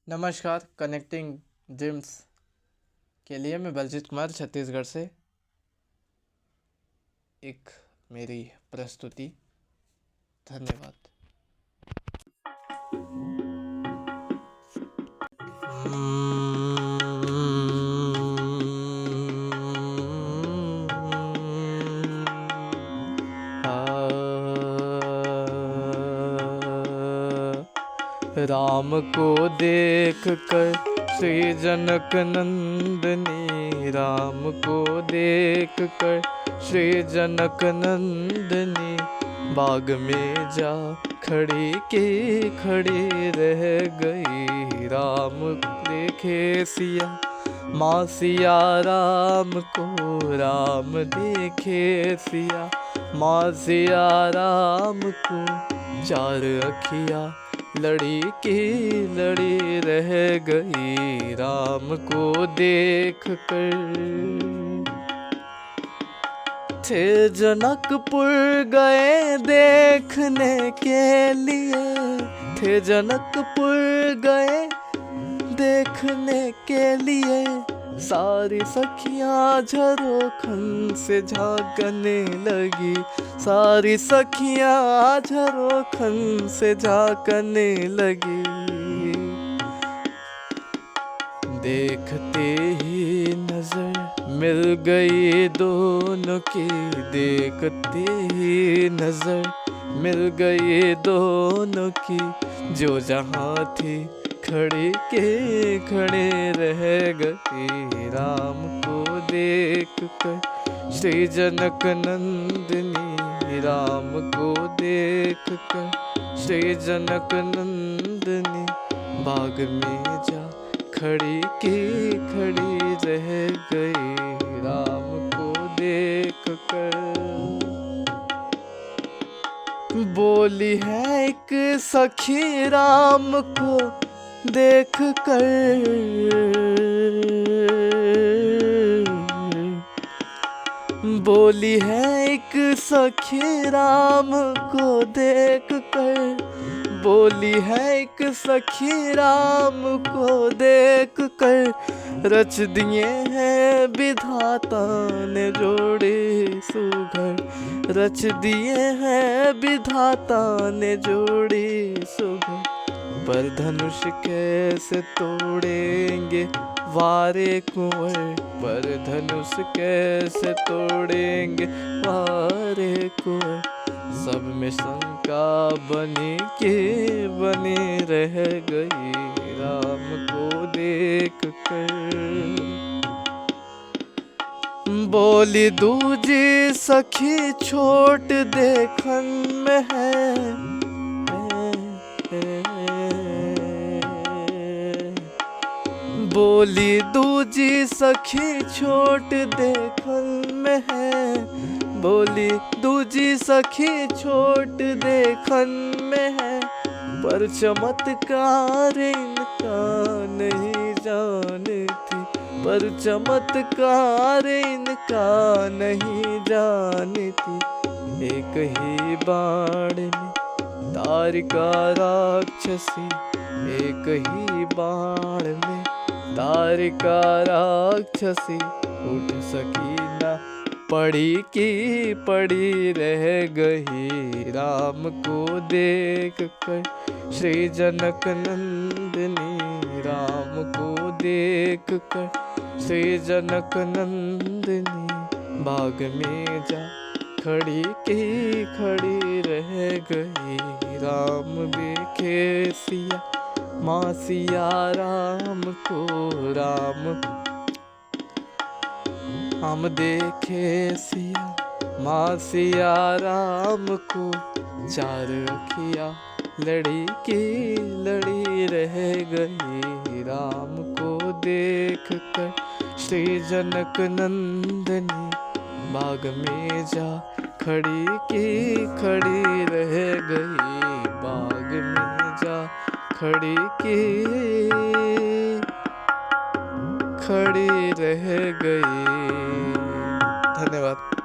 नमस्कार। Connecting dreams के लिए मैं बलजीत कुमार छत्तीसगढ़ से एक मेरी प्रस्तुति। धन्यवाद। राम को देख कर श्री जनक नंदनी, राम को देख कर श्री जनक नंदनी, बाग में जा खड़ी की खड़ी रह गई। राम देखे सिया माँ सिया राम को, राम देखे सिया माँ सिया राम को, चार अखियाँ लड़ी की लड़ी रह गई। राम को देख कर थे जनकपुर गए देखने के लिए, थे जनकपुर गए देखने के लिए, सारी सखियां झरोखन से झांकने लगी, सारी सखियां झरोखन से झांकने लगी। देखते ही नजर मिल गई दोनों की, देखते ही नजर मिल गई दोनों की, जो जहां थी खड़ी के खड़े रह गई। राम को देख कर श्री जनक नंदनी, राम को देख कर श्री जनक नंदनी, बाग में जा खड़ी की खड़ी रह गई। राम को देख कर बोली है एक सखी राम को देख कर, बोली है एक सखी राम को देख कर, बोली है एक सखी राम को देख कर, रच दिए हैं विधाता ने जोड़े सुघर, रच दिए हैं विधाता ने जोड़े सुघर, पर धनुष कैसे तोड़ेंगे वारे कुंवर, पर धनुष कैसे तोड़ेंगे वारे कुंवर, सब में शंका बनी के बनी रह गई। राम को देख कर बोली दूजी सखी छोट देखन में है, बोली दूजी सखी छोट देखन में है, बोली दूजी सखी छोट देखन में है, पर चमत्कार इनका नहीं जानती, पर चमत्कार इनका नहीं जानती। एक ही बाण में तारिका राक्षसी, एक ही बाण में तारिका राक्षसी, उठ सकी ना पड़ी की पड़ी रह गई। राम को देख कर श्री जनक नंदनी, राम को देख कर श्री जनक नंदनी, बाग में जा खड़ी की खड़ी रह गई। राम देखे सिया माँ सिया राम को, राम देखे सिया माँ सिया राम को, चार अखियाँ लड़ी की लड़ी रह गई। राम को देख कर श्री जनक नंदनी, बाग में जा खड़ी की खड़ी रह गई, बाग में जा खड़ी की खड़ी रह गई। धन्यवाद।